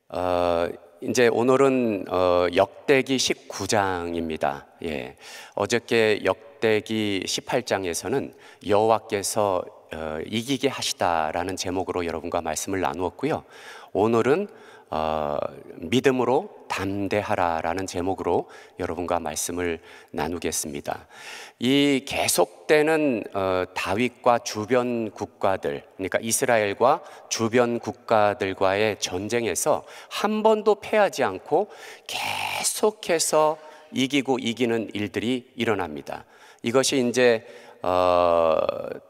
어, 이제 오늘은 역대기 19장입니다. 예. 어저께 역대기 18장에서는 여호와께서 이기게 하시다라는 제목으로 여러분과 말씀을 나누었고요. 오늘은 믿음으로 담대하라라는 제목으로 여러분과 말씀을 나누겠습니다. 이 계속되는 다윗과 주변 국가들, 그러니까 이스라엘과 주변 국가들과의 전쟁에서 한 번도 패하지 않고 계속해서 이기고 이기는 일들이 일어납니다. 이것이 이제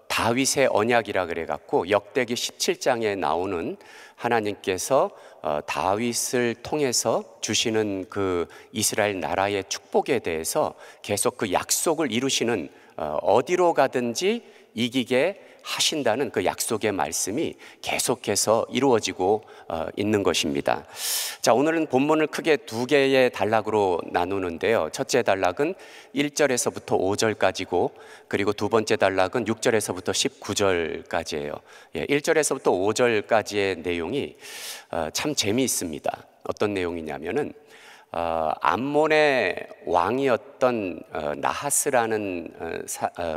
다윗의 언약이라 그래 갖고 역대기 17장에 나오는 하나님께서 다윗을 통해서 주시는 그 이스라엘 나라의 축복에 대해서 계속 그 약속을 이루시는, 어디로 가든지 이기게 하신다는 그 약속의 말씀이 계속해서 이루어지고 있는 것입니다. 자, 오늘은 본문을 크게 두 개의 단락으로 나누는데요. 첫째 단락은 1절에서부터 5절까지고, 그리고 두 번째 단락은 6절에서부터 19절까지예요. 1절에서부터 5절까지의 내용이 참 재미있습니다. 어떤 내용이냐면은 암몬의 왕이었던 나하스라는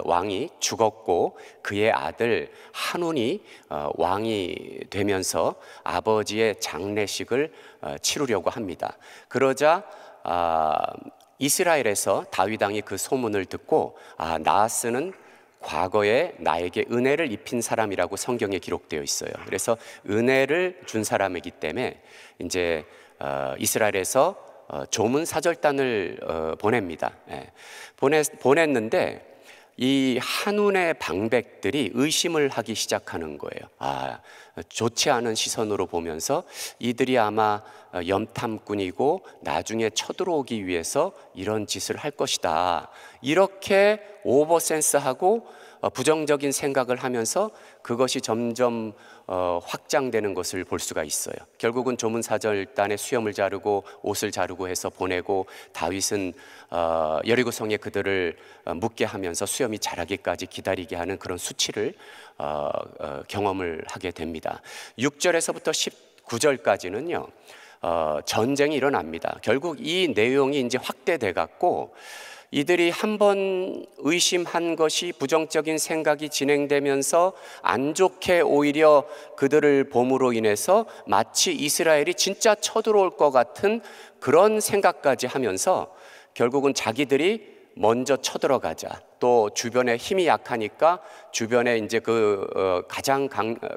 왕이 죽었고, 그의 아들 한운이 왕이 되면서 아버지의 장례식을 치르려고 합니다. 그러자 이스라엘에서 다윗 왕이 그 소문을 듣고 나하스는 과거에 나에게 은혜를 입힌 사람이라고 성경에 기록되어 있어요. 그래서 은혜를 준 사람이기 때문에 이제 이스라엘에서 조문 사절단을 보냅니다. 보냈는데 이 한운의 방백들이 의심을 하기 시작하는 거예요. 좋지 않은 시선으로 보면서 이들이 아마 염탐꾼이고 나중에 쳐들어오기 위해서 이런 짓을 할 것이다, 이렇게 오버센스하고 부정적인 생각을 하면서 그것이 점점 확장되는 것을 볼 수가 있어요. 결국은 조문사절단의 수염을 자르고 옷을 자르고 해서 보내고, 다윗은 여리고성에 그들을 묻게 하면서 수염이 자라기까지 기다리게 하는 그런 수치를 경험을 하게 됩니다. 6절에서부터 19절까지는요 전쟁이 일어납니다. 결국 이 내용이 이제 확대돼 갖고 이들이 한번 의심한 것이 부정적인 생각이 진행되면서 안 좋게 오히려 그들을 봄으로 인해서 마치 이스라엘이 진짜 쳐들어올 것 같은 그런 생각까지 하면서 결국은 자기들이 먼저 쳐들어가자, 또 주변에 힘이 약하니까 주변에 이제 가장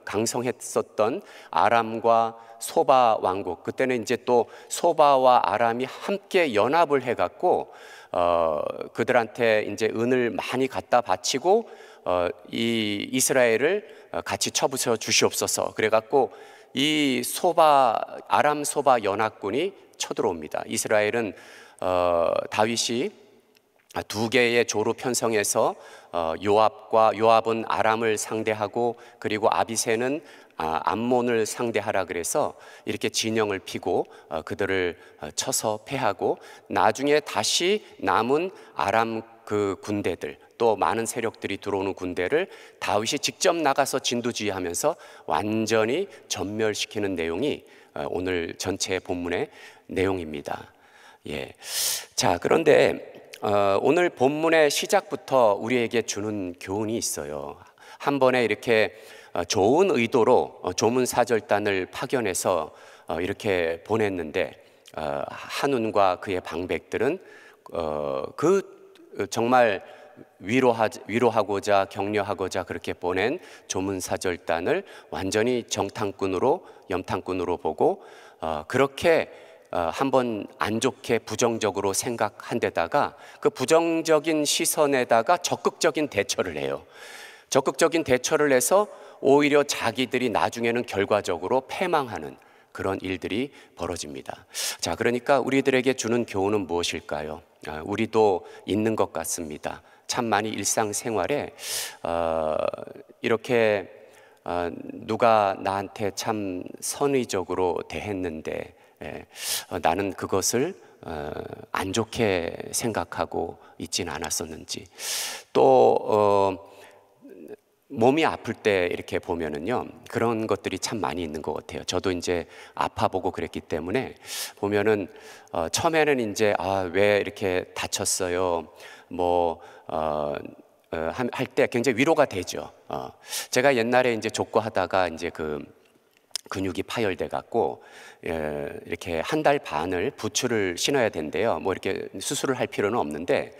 강성했었던 아람과 소바 왕국, 그때는 이제 또 소바와 아람이 함께 연합을 해갖고 그들한테 이제 은을 많이 갖다 바치고 이 이스라엘을 같이 쳐부숴 주시옵소서, 그래갖고 이 아람 소바 연합군이 쳐들어옵니다. 이스라엘은 다윗이 두 개의 조로 편성해서 요압은 아람을 상대하고, 그리고 아비새는 암몬을 상대하라 그래서 이렇게 진영을 피고 그들을 쳐서 패하고, 나중에 다시 남은 아람 그 군대들, 또 많은 세력들이 들어오는 군대를 다윗이 직접 나가서 진두지휘하면서 완전히 전멸시키는 내용이 오늘 전체 본문의 내용입니다. 자, 그런데 오늘 본문의 시작부터 우리에게 주는 교훈이 있어요. 한 번에 이렇게 좋은 의도로 조문사절단을 파견해서 이렇게 보냈는데 한운과 그의 방백들은 정말 위로하고자 격려하고자 그렇게 보낸 조문사절단을 완전히 염탐꾼으로 보고 그렇게 한번 안 좋게 부정적으로 생각한 데다가 그 부정적인 시선에다가 적극적인 대처를 해요. 적극적인 대처를 해서 오히려 자기들이 나중에는 결과적으로 패망하는 그런 일들이 벌어집니다. 자, 그러니까 우리들에게 주는 교훈은 무엇일까요? 우리도 있는 것 같습니다. 참 많이 일상생활에 이렇게 누가 나한테 참 선의적으로 대했는데 나는 그것을 안 좋게 생각하고 있진 않았었는지, 또 몸이 아플 때 이렇게 보면은요, 그런 것들이 참 많이 있는 것 같아요. 저도 이제 아파보고 그랬기 때문에 보면은 처음에는 이제 왜 이렇게 다쳤어요? 뭐 할 때 굉장히 위로가 되죠. 제가 옛날에 이제 족구하다가 이제 그 근육이 파열돼 갖고 이렇게 한 달 반을 부츠를 신어야 된대요. 뭐 이렇게 수술을 할 필요는 없는데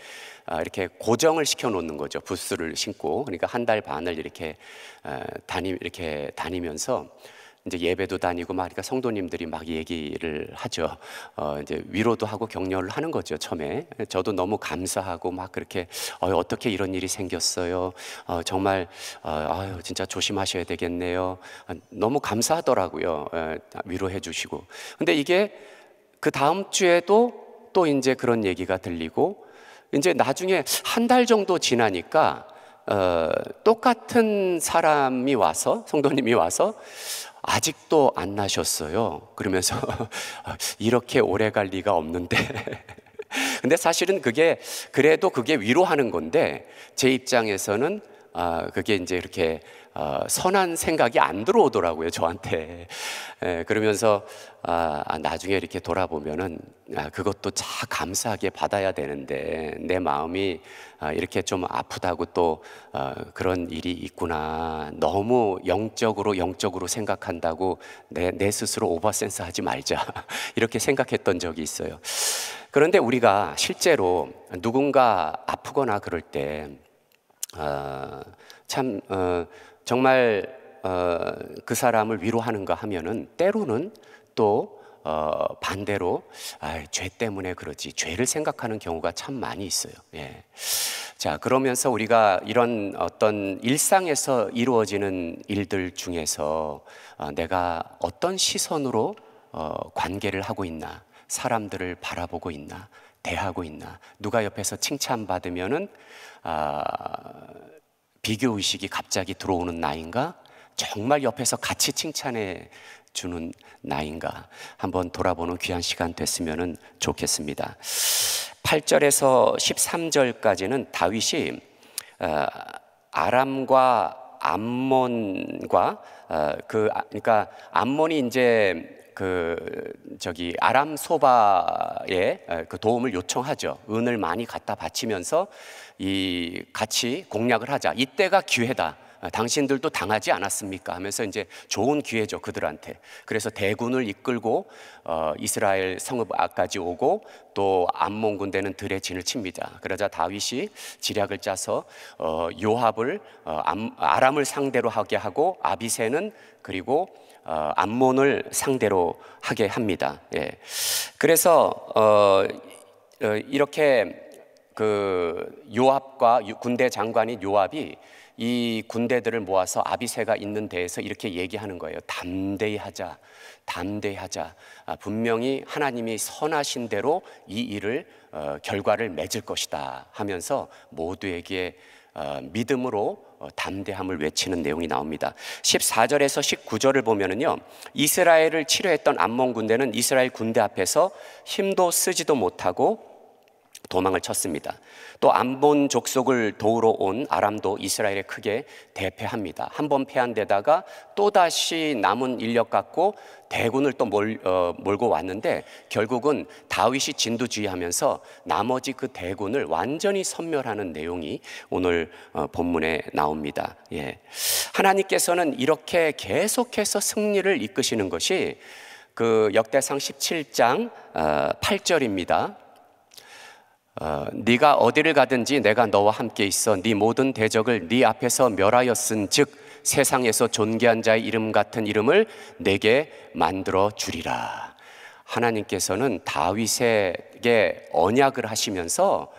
이렇게 고정을 시켜 놓는 거죠. 부츠를 신고. 그러니까 한 달 반을 이렇게 다니면서 이제 예배도 다니고 막, 그러니까 성도님들이 막 얘기를 하죠. 이제 위로도 하고 격려를 하는 거죠. 처음에 저도 너무 감사하고 막 그렇게 어떻게 이런 일이 생겼어요. 정말 아유 진짜 조심하셔야 되겠네요. 너무 감사하더라고요. 위로해 주시고. 근데 이게 그 다음 주에도 또 이제 그런 얘기가 들리고, 이제 나중에 한 달 정도 지나니까 똑같은 사람이 와서, 성도님이 와서 아직도 안 나셨어요. 그러면서 이렇게 오래 갈 리가 없는데 근데 사실은 그래도 그게 위로하는 건데, 제 입장에서는 그게 이제 이렇게 선한 생각이 안 들어오더라고요, 저한테. 그러면서 나중에 이렇게 돌아보면은 그것도 참 감사하게 받아야 되는데, 내 마음이 이렇게 좀 아프다고 또 그런 일이 있구나, 너무 영적으로 생각한다고 내 스스로 오버센스 하지 말자 이렇게 생각했던 적이 있어요. 그런데 우리가 실제로 누군가 아프거나 그럴 때 참 정말 그 사람을 위로하는가 하면은 때로는 또 반대로 죄 때문에 그러지, 죄를 생각하는 경우가 참 많이 있어요. 예. 자, 그러면서 우리가 이런 어떤 일상에서 이루어지는 일들 중에서 내가 어떤 시선으로 관계를 하고 있나, 사람들을 바라보고 있나, 대하고 있나, 누가 옆에서 칭찬받으면은 비교의식이 갑자기 들어오는 나인가, 정말 옆에서 같이 칭찬해 주는 나인가, 한번 돌아보는 귀한 시간 됐으면 좋겠습니다. 8절에서 13절까지는 다윗이 아람과 암몬과 그러니까 암몬이 이제 아람 소바에 그 도움을 요청하죠. 은을 많이 갖다 바치면서 같이 공략을 하자. 이때가 기회다. 당신들도 당하지 않았습니까? 하면서 이제 좋은 기회죠, 그들한테. 그래서 대군을 이끌고 이스라엘 성읍까지 오고, 또 암몬 군대는 들에 진을 칩니다. 그러자 다윗이 지략을 짜서 요압을 아람을 상대로 하게 하고, 아비새는 그리고 암몬을 상대로 하게 합니다. 예. 그래서 이렇게 요압과 군대 장관인 요압이 이 군대들을 모아서 아비새가 있는 데에서 이렇게 얘기하는 거예요. 담대히 하자. 분명히 하나님이 선하신 대로 이 일을 결과를 맺을 것이다 하면서 모두에게 믿음으로 담대함을 외치는 내용이 나옵니다. 14절에서 19절을 보면은요, 이스라엘을 치료했던 암몬 군대는 이스라엘 군대 앞에서 힘도 쓰지도 못하고 도망을 쳤습니다. 또 암몬 족속을 도우러 온 아람도 이스라엘에 크게 대패합니다. 한 번 패한 데다가 또다시 남은 인력 갖고 대군을 또 몰고 왔는데, 결국은 다윗이 진두지휘하면서 나머지 그 대군을 완전히 섬멸하는 내용이 오늘 본문에 나옵니다. 예. 하나님께서는 이렇게 계속해서 승리를 이끄시는 것이 그 역대상 17장 8절입니다. 네가 어디를 가든지 내가 너와 함께 있어 네 모든 대적을 네 앞에서 멸하였은즉 세상에서 존귀한 자의 이름 같은 이름을 내게 만들어 주리라. 하나님께서는 다윗에게 언약을 하시면서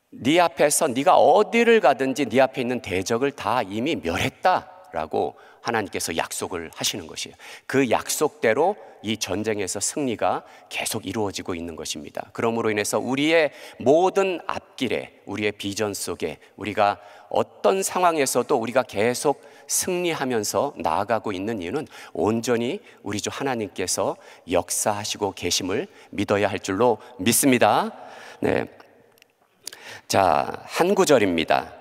네 앞에서 네가 어디를 가든지 네 앞에 있는 대적을 다 이미 멸했다라고 하나님께서 약속을 하시는 것이에요. 그 약속대로 이 전쟁에서 승리가 계속 이루어지고 있는 것입니다. 그러므로 인해서 우리의 모든 앞길에, 우리의 비전 속에, 우리가 어떤 상황에서도 우리가 계속 승리하면서 나아가고 있는 이유는 온전히 우리 주 하나님께서 역사하시고 계심을 믿어야 할 줄로 믿습니다. 네. 자, 한 구절입니다.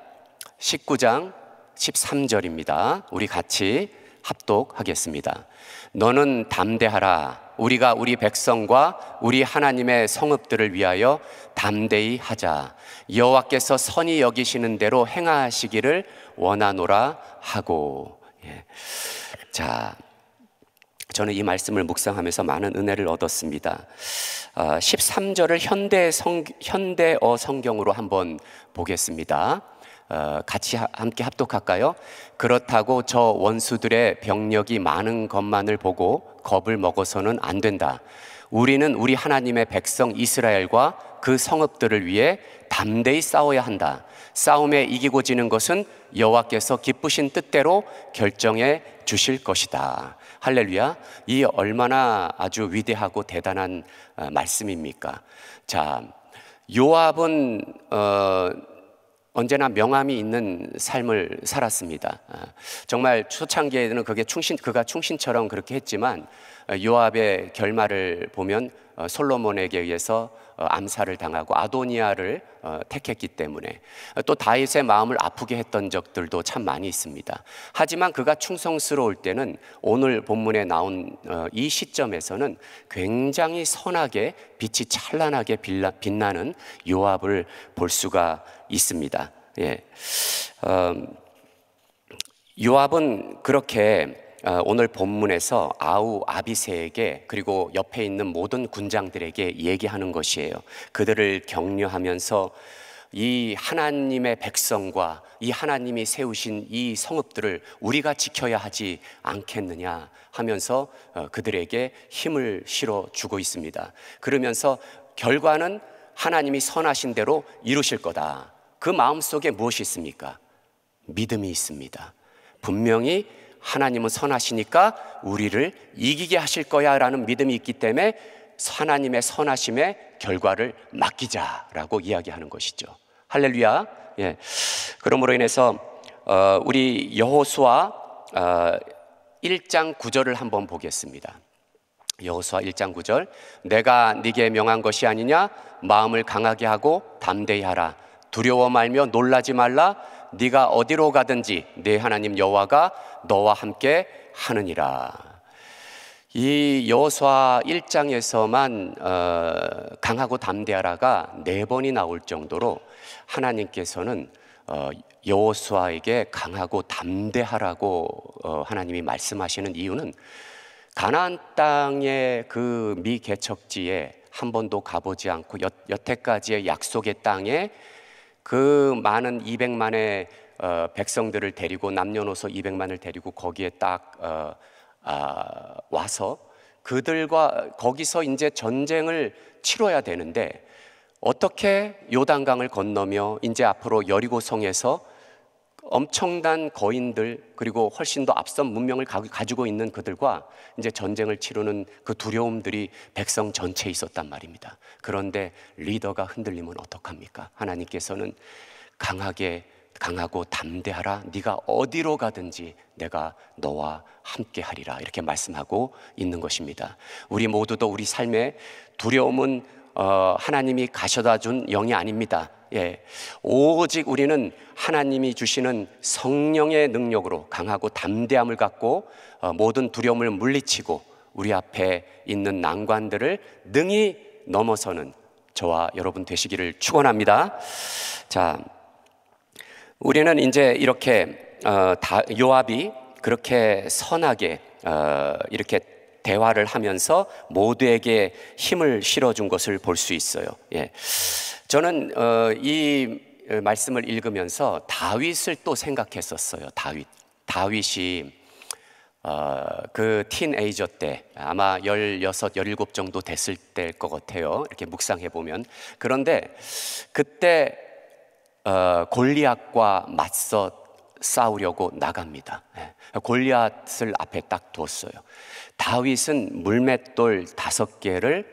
19장 13절입니다. 우리 같이 합독하겠습니다. 너는 담대하라. 우리가 우리 백성과 우리 하나님의 성읍들을 위하여 담대히 하자. 여호와께서 선히 여기시는 대로 행하시기를 원하노라 하고. 자, 저는 이 말씀을 묵상하면서 많은 은혜를 얻었습니다. 13절을 현대어 성경으로 한번 보겠습니다. 같이 함께 합독할까요? 그렇다고 저 원수들의 병력이 많은 것만을 보고 겁을 먹어서는 안 된다. 우리는 우리 하나님의 백성 이스라엘과 그 성읍들을 위해 담대히 싸워야 한다. 싸움에 이기고 지는 것은 여호와께서 기쁘신 뜻대로 결정해 주실 것이다. 할렐루야. 이 얼마나 아주 위대하고 대단한 말씀입니까? 자, 요압은 언제나 명함이 있는 삶을 살았습니다. 정말 초창기에는 그가 충신처럼 그렇게 했지만 요압의 결말을 보면 솔로몬에게 의해서 암살을 당하고 아도니아를 택했기 때문에 또 다윗의 마음을 아프게 했던 적들도 참 많이 있습니다. 하지만 그가 충성스러울 때는 오늘 본문에 나온 이 시점에서는 굉장히 선하게 빛이 찬란하게 빛나는 요압을 볼 수가 있습니다. 요압은 그렇게 오늘 본문에서 아우 아비새에게 그리고 옆에 있는 모든 군장들에게 얘기하는 것이에요. 그들을 격려하면서 이 하나님의 백성과 이 하나님이 세우신 이 성읍들을 우리가 지켜야 하지 않겠느냐 하면서 그들에게 힘을 실어주고 있습니다. 그러면서 결과는 하나님이 선하신 대로 이루실 거다. 그 마음속에 무엇이 있습니까? 믿음이 있습니다. 분명히 하나님은 선하시니까 우리를 이기게 하실 거야 라는 믿음이 있기 때문에 하나님의 선하심의 결과를 맡기자라고 이야기하는 것이죠. 할렐루야. 그러므로 인해서 우리 여호수아 1장 9절을 한번 보겠습니다. 여호수아 1장 9절. 내가 네게 명한 것이 아니냐? 마음을 강하게 하고 담대히 하라. 두려워 말며 놀라지 말라. 네가 어디로 가든지 네 하나님 여호와가 너와 함께 하느니라. 이 여호수아 1장에서만 강하고 담대하라가 4번이 나올 정도로 하나님께서는 여호수아에게 강하고 담대하라고 하나님이 말씀하시는 이유는 가나안 땅의 그 미개척지에 한 번도 가보지 않고 여태까지의 약속의 땅에 그 많은 200만의 백성들을 데리고 남녀노소 200만을 데리고 거기에 딱 와서 그들과 거기서 이제 전쟁을 치러야 되는데 어떻게 요단강을 건너며 이제 앞으로 여리고성에서 엄청난 거인들 그리고 훨씬 더 앞선 문명을 가지고 있는 그들과 이제 전쟁을 치르는 그 두려움들이 백성 전체에 있었단 말입니다. 그런데 리더가 흔들리면 어떡합니까? 하나님께서는 강하고 담대하라. 네가 어디로 가든지 내가 너와 함께 하리라. 이렇게 말씀하고 있는 것입니다. 우리 모두도 우리 삶에 두려움은 하나님이 가져다 준 영이 아닙니다. 오직 우리는 하나님이 주시는 성령의 능력으로 강하고 담대함을 갖고 모든 두려움을 물리치고 우리 앞에 있는 난관들을 능히 넘어서는 저와 여러분 되시기를 축원합니다. 자, 우리는 이제 이렇게 요압이 그렇게 선하게 이렇게 대화를 하면서 모두에게 힘을 실어준 것을 볼 수 있어요. 저는 이 말씀을 읽으면서 다윗을 또 생각했었어요. 다윗이 그 티네이저 때 아마 16, 17 정도 됐을 때일 것 같아요. 이렇게 묵상해 보면. 그런데 그때 골리앗과 맞서 싸우려고 나갑니다. 골리앗을 앞에 딱 뒀어요. 다윗은 물맷돌 5개를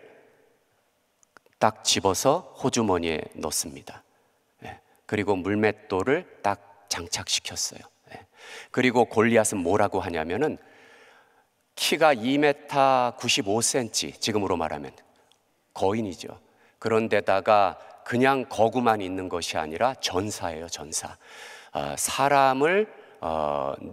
딱 집어서 호주머니에 넣습니다. 그리고 물맷돌을 딱 장착시켰어요. 그리고 골리앗은 뭐라고 하냐면은 키가 2m 95cm, 지금으로 말하면 거인이죠. 그런데다가 그냥 거구만 있는 것이 아니라 전사예요, 전사. 사람을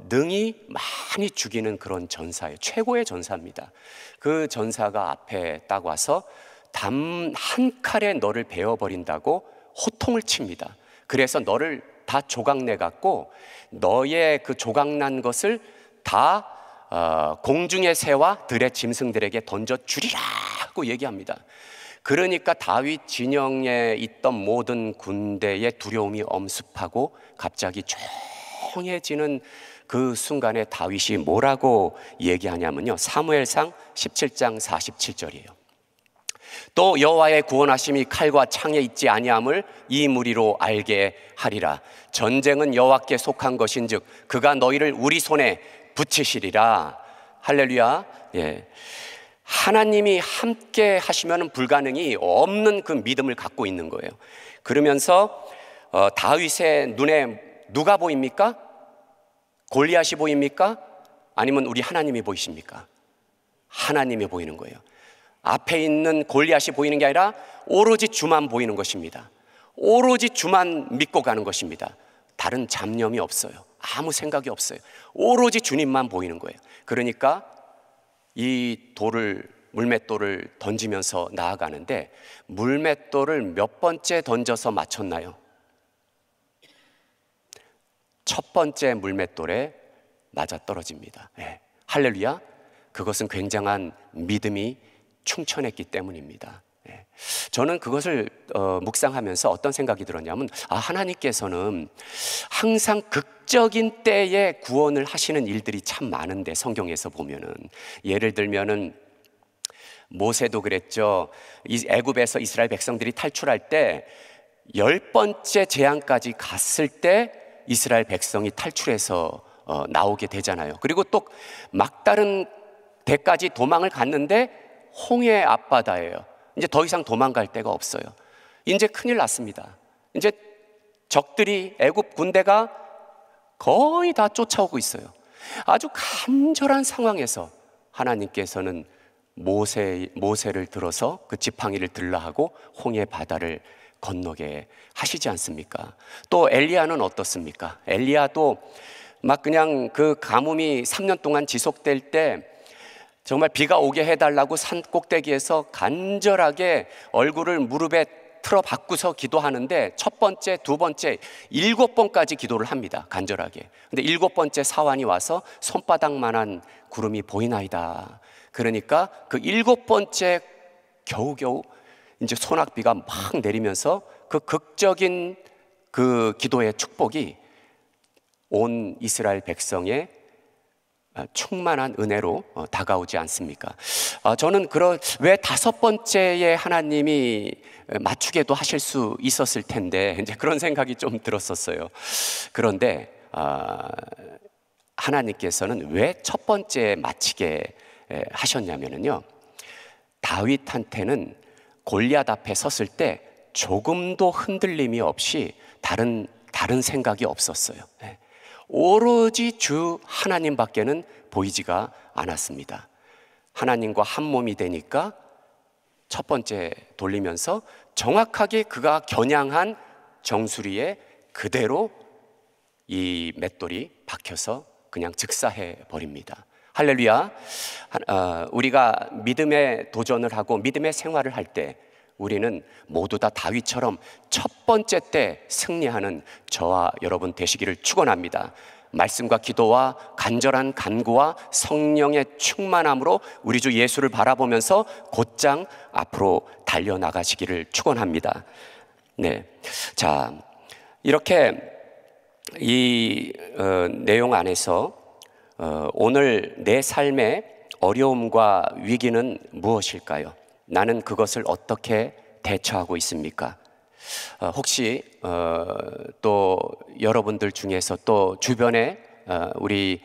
능히 많이 죽이는 그런 전사예요. 최고의 전사입니다. 그 전사가 앞에 딱 와서 담 한 칼에 너를 베어버린다고 호통을 칩니다. 그래서 너를 다 조각내 갖고 너의 그 조각난 것을 다 공중의 새와 들의 짐승들에게 던져 주리라고 얘기합니다. 그러니까 다윗 진영에 있던 모든 군대의 두려움이 엄습하고 갑자기 조용해지는 그 순간에 다윗이 뭐라고 얘기하냐면요, 사무엘상 17장 47절이에요. 또 여호와의 구원하심이 칼과 창에 있지 아니함을 이 무리로 알게 하리라. 전쟁은 여호와께 속한 것인즉 그가 너희를 우리 손에 붙이시리라. 할렐루야. 예. 하나님이 함께 하시면 불가능이 없는 그 믿음을 갖고 있는 거예요. 그러면서 다윗의 눈에 누가 보입니까? 골리앗이 보입니까? 아니면 우리 하나님이 보이십니까? 하나님이 보이는 거예요. 앞에 있는 골리앗이 보이는 게 아니라 오로지 주만 보이는 것입니다. 오로지 주만 믿고 가는 것입니다. 다른 잡념이 없어요. 아무 생각이 없어요. 오로지 주님만 보이는 거예요. 그러니까 이 물맷돌을 던지면서 나아가는데, 물맷돌을 몇 번째 던져서 맞췄나요? 첫 번째 물맷돌에 맞아 떨어집니다. 네. 할렐루야. 그것은 굉장한 믿음이 충천했기 때문입니다. 네. 저는 그것을 묵상하면서 어떤 생각이 들었냐면, 하나님께서는 항상 극적인 때에 구원을 하시는 일들이 참 많은데, 성경에서 보면은 예를 들면은 모세도 그랬죠. 이 애굽에서 이스라엘 백성들이 탈출할 때 10번째 재앙까지 갔을 때 이스라엘 백성이 탈출해서 나오게 되잖아요. 그리고 또 막다른 데까지 도망을 갔는데 홍해 앞바다예요. 이제 더 이상 도망갈 데가 없어요. 이제 큰일 났습니다. 이제 적들이, 애굽 군대가 거의 다 쫓아오고 있어요. 아주 간절한 상황에서 하나님께서는 모세를 들어서 그 지팡이를 들라하고 홍해 바다를 건너게 하시지 않습니까? 또 엘리야는 어떻습니까? 엘리야도 막 그냥 그 가뭄이 3년 동안 지속될 때 정말 비가 오게 해달라고 산 꼭대기에서 간절하게 얼굴을 무릎에 틀어박고서 기도하는데, 첫 번째, 두 번째, 7번까지 기도를 합니다. 간절하게. 근데 7번째 사환이 와서 손바닥만한 구름이 보이나이다. 그러니까 그 7번째 겨우겨우 이제 소낙비가 막 내리면서 그 극적인 그 기도의 축복이 온 이스라엘 백성의 충만한 은혜로 다가오지 않습니까? 저는 왜 5번째에 하나님이 맞추게도 하실 수 있었을 텐데, 이제 그런 생각이 좀 들었었어요. 그런데 하나님께서는 왜 첫 번째에 맞히게 하셨냐면요, 다윗한테는 골리앗 앞에 섰을 때 조금도 흔들림이 없이 다른 생각이 없었어요. 오로지 주 하나님밖에는 보이지가 않았습니다. 하나님과 한 몸이 되니까 첫 번째 돌리면서 정확하게 그가 겨냥한 정수리에 그대로 이 맷돌이 박혀서 그냥 즉사해 버립니다. 할렐루야. 우리가 믿음의 도전을 하고 믿음의 생활을 할 때 우리는 모두 다 다윗처럼 첫 번째 때 승리하는 저와 여러분 되시기를 축원합니다. 말씀과 기도와 간절한 간구와 성령의 충만함으로 우리 주 예수를 바라보면서 곧장 앞으로 달려나가시기를 축원합니다. 네, 자, 이렇게 이 내용 안에서 오늘 내 삶의 어려움과 위기는 무엇일까요? 나는 그것을 어떻게 대처하고 있습니까? 혹시 또 여러분들 중에서 또 주변에 우리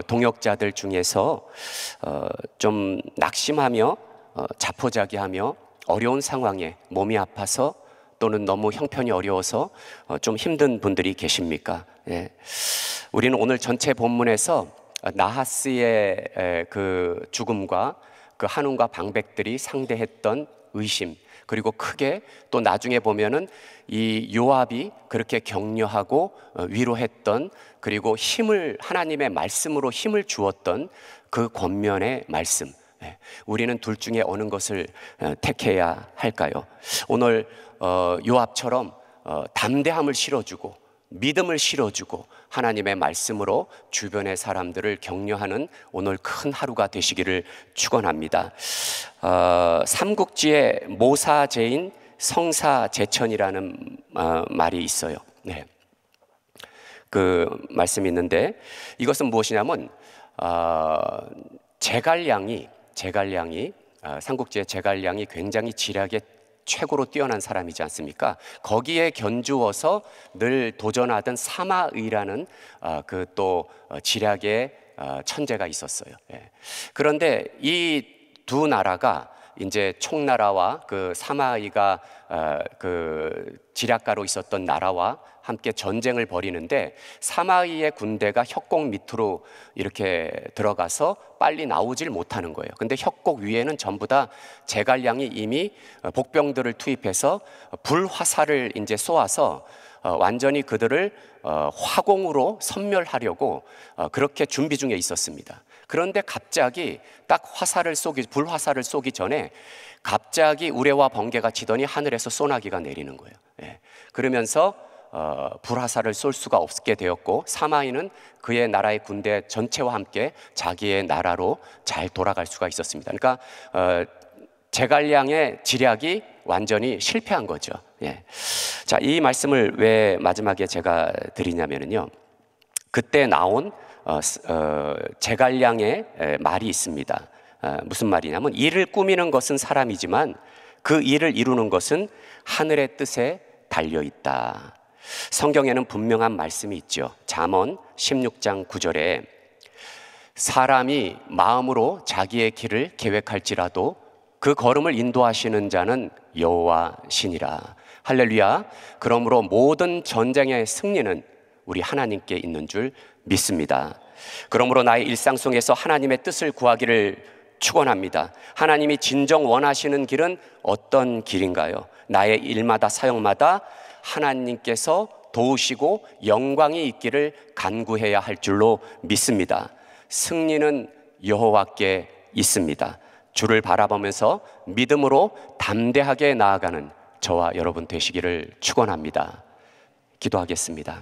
동역자들 중에서 좀 낙심하며 자포자기하며 어려운 상황에 몸이 아파서 또는 너무 형편이 어려워서 좀 힘든 분들이 계십니까? 예. 우리는 오늘 전체 본문에서 나하스의 그 죽음과 그 한운과 방백들이 상대했던 의심, 그리고 크게 또 나중에 보면은 이 요압이 그렇게 격려하고 위로했던, 그리고 힘을, 하나님의 말씀으로 힘을 주었던 그 권면의 말씀, 우리는 둘 중에 어느 것을 택해야 할까요? 오늘 요압처럼 담대함을 실어주고 믿음을 실어주고 하나님의 말씀으로 주변의 사람들을 격려하는 오늘 큰 하루가 되시기를 축원합니다. 삼국지에 모사제인 성사제천이라는 말이 있어요. 네. 그 말씀이 있는데, 이것은 무엇이냐면 제갈량이 삼국지의 제갈량이 굉장히 지략에 최고로 뛰어난 사람이지 않습니까? 거기에 견주어서 늘 도전하던 사마의라는 그 또 지략의 천재가 있었어요. 그런데 이 두 나라가 이제 총나라와 그 사마의가 그 지략가로 있었던 나라와 함께 전쟁을 벌이는데, 사마의의 군대가 협곡 밑으로 이렇게 들어가서 빨리 나오질 못하는 거예요. 근데 협곡 위에는 전부 다 제갈량이 이미 복병들을 투입해서 불화살을 이제 쏘아서 완전히 그들을 화공으로 섬멸하려고 그렇게 준비 중에 있었습니다. 그런데 갑자기 딱 불화살을 쏘기 전에 갑자기 우레와 번개가 치더니 하늘에서 소나기가 내리는 거예요. 그러면서 불화살을 쏠 수가 없게 되었고, 사마이는 그의 나라의 군대 전체와 함께 자기의 나라로 잘 돌아갈 수가 있었습니다. 그러니까 제갈량의 지략이 완전히 실패한 거죠. 자, 이 말씀을 왜 마지막에 제가 드리냐면요, 그때 나온 제갈량의 말이 있습니다. 무슨 말이냐면, 일을 꾸미는 것은 사람이지만 그 일을 이루는 것은 하늘의 뜻에 달려있다. 성경에는 분명한 말씀이 있죠. 잠언 16장 9절에 사람이 마음으로 자기의 길을 계획할지라도 그 걸음을 인도하시는 자는 여호와시니라. 할렐루야. 그러므로 모든 전쟁의 승리는 우리 하나님께 있는 줄 믿습니다. 그러므로 나의 일상 속에서 하나님의 뜻을 구하기를 축원합니다. 하나님이 진정 원하시는 길은 어떤 길인가요? 나의 일마다 사역마다 하나님께서 도우시고 영광이 있기를 간구해야 할 줄로 믿습니다. 승리는 여호와께 있습니다. 주를 바라보면서 믿음으로 담대하게 나아가는 저와 여러분 되시기를 축원합니다. 기도하겠습니다.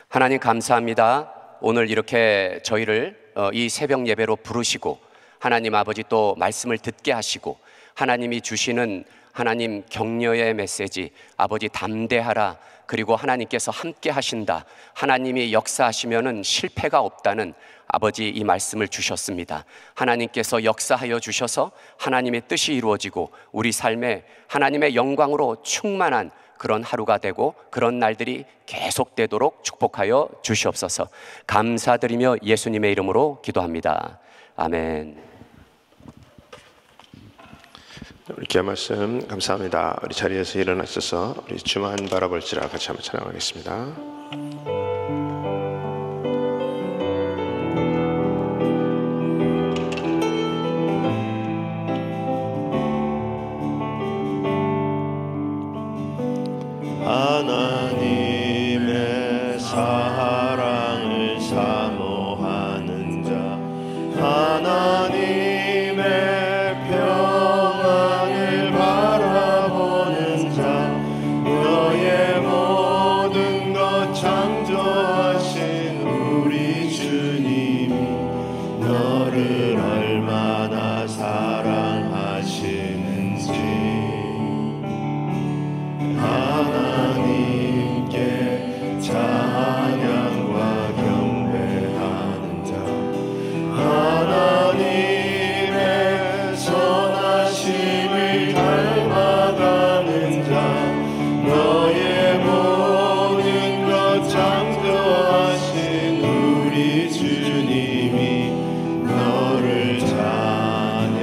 하나님 감사합니다. 오늘 이렇게 저희를 이 새벽 예배로 부르시고 하나님 아버지 또 말씀을 듣게 하시고 하나님이 주시는 하나님 격려의 메시지, 아버지 담대하라, 그리고 하나님께서 함께 하신다, 하나님이 역사하시면은 실패가 없다는 아버지 이 말씀을 주셨습니다. 하나님께서 역사하여 주셔서 하나님의 뜻이 이루어지고 우리 삶에 하나님의 영광으로 충만한 그런 하루가 되고 그런 날들이 계속되도록 축복하여 주시옵소서. 감사드리며 예수님의 이름으로 기도합니다. 아멘. 우리 귀한 말씀 감사합니다. 우리 자리에서 일어나셔서 우리 주만 바라볼지라 같이 한번 찬양하겠습니다. 하나님의 사랑을 사모하는 자, 하나님의 평안을 바라보는 자, 너의 모든 것 창조하신 우리 주님이 너를 얼마나 사랑하시는지 하나님께 찬양과 경배하는 자, 하나님의 선하심을 닮아가는 자, 너의 모든 것 창조하신 우리 주님이 너를 자녀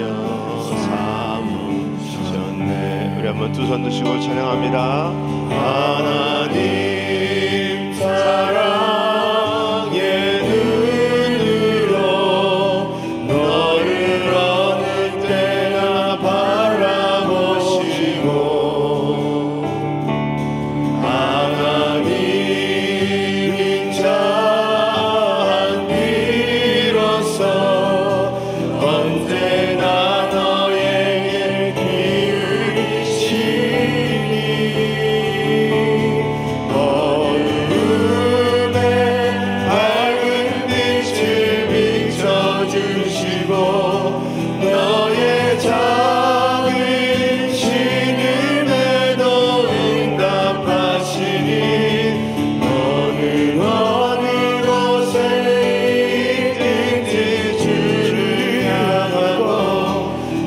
삼으셨네. 우리 한번 두 손 드시고 찬양합니다. 하나님 사랑이 주시고 너의 작은 신음에도 응답하시니 너는 어느 곳에 있든지 주를 향하고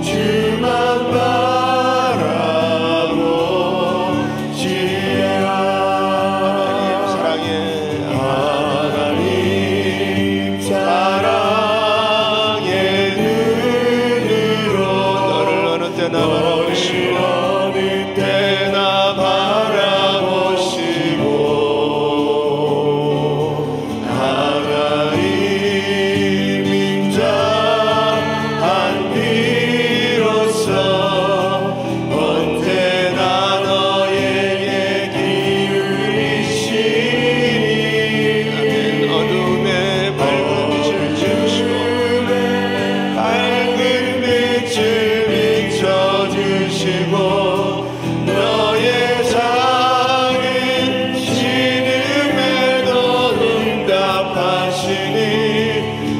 주만 바라고 지혜라. 하나님 사랑의 눈으로 너를 어느 때나 바라보시고 하나님 인자 한 비로소 언제나 너에게 기울이시니 어둠에 밝은 빛을 주시고 밝은 빛을 비춰주시고 너의 작은 신음에도 응답하시니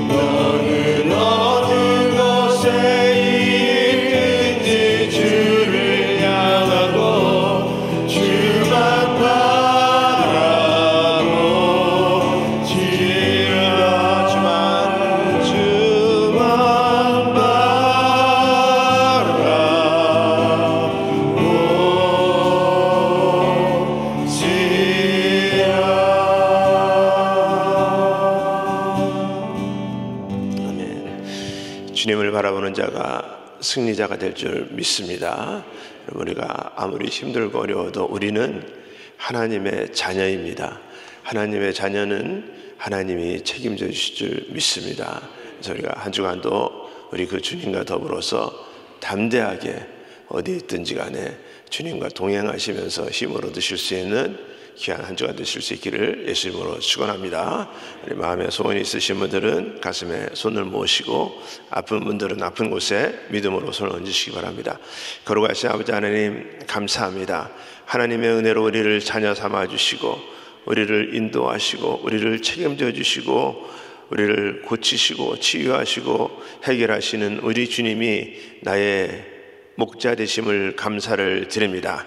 너는 어느 곳에 있든지 주를 향하고 주만 바라고 지혜라. 주만 바라고 지혜라. 아멘. 주님을 바라보는 자가 승리자가 될 줄 믿습니다. 여러분, 우리가 아무리 힘들고 어려워도 우리는 하나님의 자녀입니다. 하나님의 자녀는 하나님이 책임져 주실 줄 믿습니다. 그래서 우리가 한 주간도 우리 그 주님과 더불어서 담대하게 어디 있든지 간에 주님과 동행하시면서 힘을 얻으실 수 있는 귀한 한 주간 되실 수 있기를 예수 이름으로 축원합니다. 우리 마음에 소원이 있으신 분들은 가슴에 손을 모시고 아픈 분들은 아픈 곳에 믿음으로 손을 얹으시기 바랍니다. 거룩하신 아버지 하나님, 감사합니다. 하나님의 은혜로 우리를 자녀 삼아 주시고 우리를 인도하시고 우리를 책임져 주시고 우리를 고치시고 치유하시고 해결하시는 우리 주님이 나의 목자 되심을 감사를 드립니다.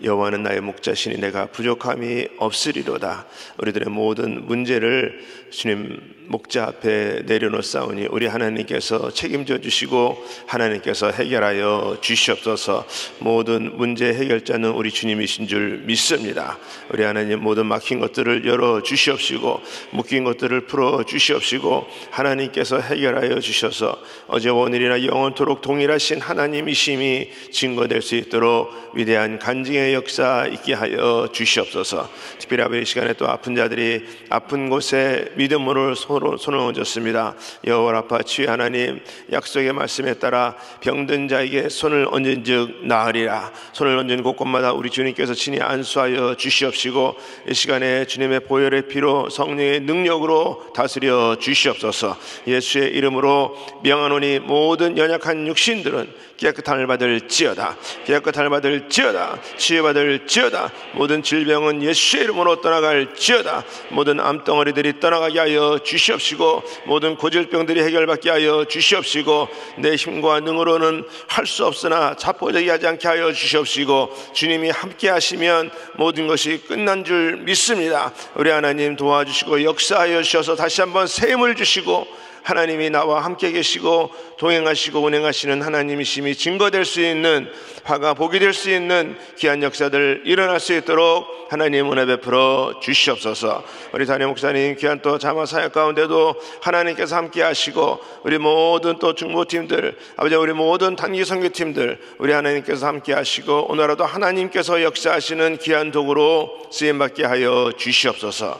여호와는 나의 목자시니 내가 부족함이 없으리로다. 우리들의 모든 문제를 주님 목자 앞에 내려놓사오니 우리 하나님께서 책임져 주시고 하나님께서 해결하여 주시옵소서. 모든 문제 해결자는 우리 주님이신 줄 믿습니다. 우리 하나님 모든 막힌 것들을 열어 주시옵시고 묶인 것들을 풀어 주시옵시고 하나님께서 해결하여 주셔서 어제와 오늘이나 영원토록 동일하신 하나님이심이 증거될 수 있도록 위대한 간증의 역사 있게 하여 주시옵소서. 특별히 아버지 이 시간에 또 아픈 자들이 아픈 곳에 믿음으로 손을 얹었습니다. 여호와 라파 주의 하나님, 약속의 말씀에 따라 병든 자에게 손을 얹은 즉 나으리라. 손을 얹은 곳곳마다 우리 주님께서 친히 안수하여 주시옵시고 이 시간에 주님의 보혈의 피로 성령의 능력으로 다스려 주시옵소서. 예수의 이름으로 명하노니 모든 연약한 육신들은 깨끗함을 받을지어다. 깨끗함을 받을지어다. 치유받을지어다. 모든 질병은 예수의 이름으로 떠나갈지어다. 모든 암덩어리들이 떠나가게 하여 주시옵시고 모든 고질병들이 해결받게 하여 주시옵시고 내 힘과 능으로는 할 수 없으나 자포자기 하지 않게 하여 주시옵시고 주님이 함께 하시면 모든 것이 끝난 줄 믿습니다. 우리 하나님 도와주시고 역사하여 주셔서 다시 한번 새 힘을 주시고 하나님이 나와 함께 계시고 동행하시고 운행하시는 하나님이심이 증거될 수 있는 화가 복이 될 수 있는 귀한 역사들 일어날 수 있도록 하나님 은혜 베풀어 주시옵소서. 우리 담임 목사님 귀한 또 자마 사역 가운데도 하나님께서 함께 하시고 우리 모든 또 중보팀들 아버지 우리 모든 단기 선교팀들 우리 하나님께서 함께 하시고 오늘라도 하나님께서 역사하시는 귀한 도구로 쓰임받게 하여 주시옵소서.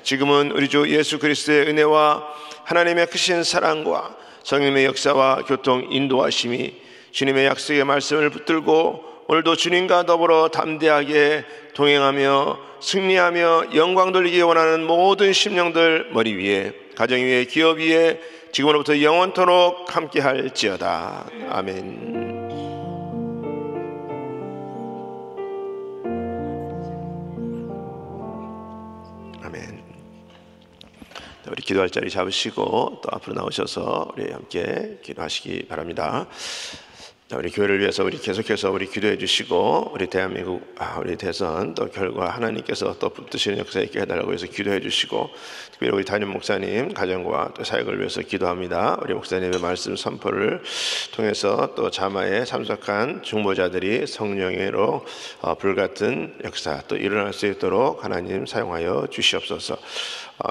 지금은 우리 주 예수 그리스도의 은혜와 하나님의 크신 사랑과 성령의 역사와 교통 인도하심이 주님의 약속의 말씀을 붙들고 오늘도 주님과 더불어 담대하게 동행하며 승리하며 영광 돌리기 원하는 모든 심령들 머리 위에 가정 위에 기업 위에 지금으로부터 영원토록 함께 할지어다. 아멘. 우리 기도할 자리 잡으시고 또 앞으로 나오셔서 우리 함께 기도하시기 바랍니다. 우리 교회를 위해서 우리 계속해서 우리 기도해 주시고, 우리 대한민국 우리 대선 또 결과 하나님께서 또 붙드시는 역사에 있게 해달라고 해서 기도해 주시고, 특별히 우리 담임 목사님 가정과 또 사역을 위해서 기도합니다. 우리 목사님의 말씀 선포를 통해서 또 자마에 참석한 중보자들이 성령으로 불같은 역사 또 일어날 수 있도록 하나님 사용하여 주시옵소서.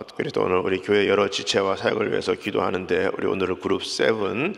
특별히 또 오늘 우리 교회 여러 지체와 사역을 위해서 기도하는데, 우리 오늘 그룹 7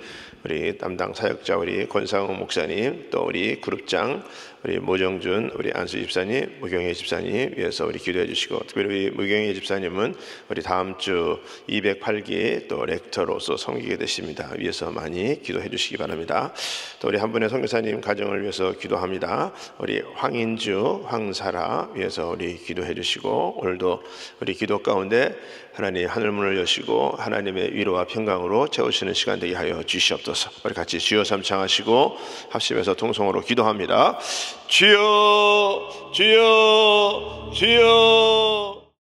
우리 담당 사역자 우리 권상우 목사님, 또 우리 그룹장 우리 모정준 우리 안수 집사님, 무경혜 집사님 위해서 우리 기도해 주시고, 특별히 우리 무경혜 집사님은 우리 다음 주 208기 또 렉터로서 섬기게 되십니다. 위해서 많이 기도해 주시기 바랍니다. 또 우리 한 분의 선교사님 가정을 위해서 기도합니다. 우리 황인주, 황사라 위해서 우리 기도해 주시고, 오늘도 우리 기도 가운데 하나님 하늘문을 여시고 하나님의 위로와 평강으로 채우시는 시간 되게 하여 주시옵소서. 우리 같이 주여 삼창하시고 합심해서 통성으로 기도합니다. 주여, 주여, 주여.